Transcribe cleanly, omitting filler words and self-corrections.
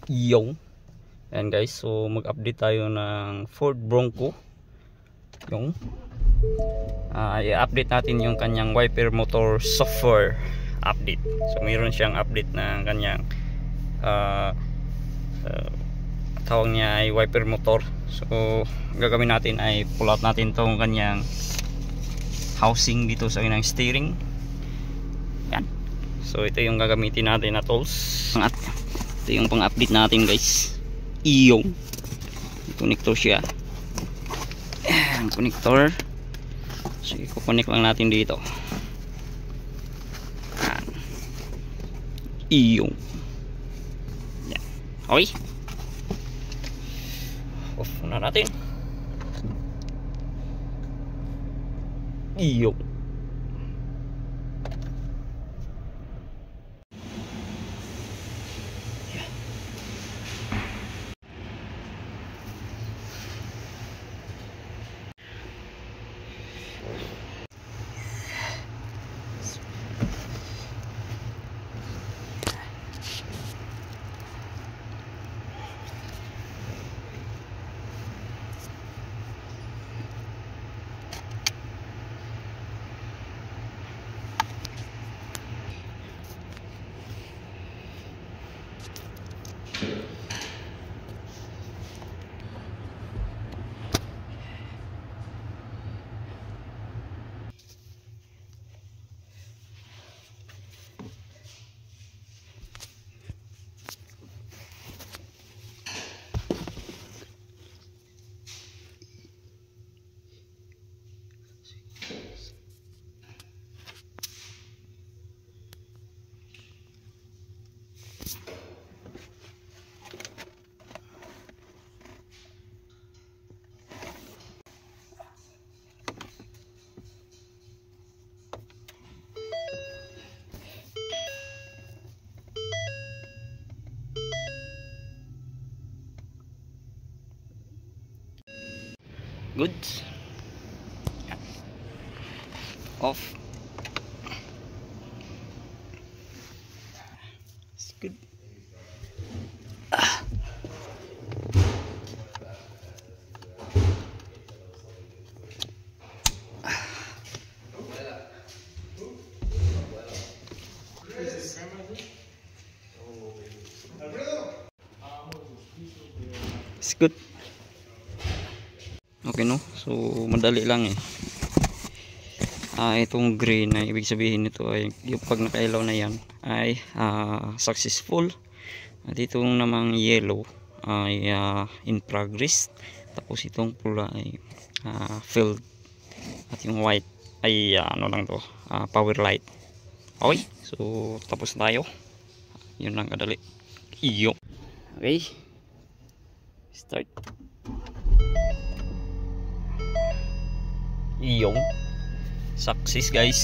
Yung and guys, so mag-update tayo ng Ford Bronco. Yung i-update natin yung kanyang wiper motor software update. So mayroon siyang update ng kanyang tawag niya ay wiper motor. So gagawin natin ay pull out natin tong kanyang housing dito sa kanyang steering. Yan. So ito yung gagamitin natin na tools. Ito yung pang-update natin guys. Iyong connector siya. Ayan, connector. So i-connect lang natin dito. Ayan. Iyong. Yan. Okay. Off na natin. Iyong. Good. Off. It's good. It's good. Okay no, so madali lang eh. Itong green na ibig sabihin nito ay yung pag nakailaw na yan ay successful. At itong namang yellow ay in progress. Tapos itong pula ay failed. At yung white ay ano lang to, power light. Okay, so tapos na tayo. Yun lang kadali. Iyo. Okay, start. Iyong success guys.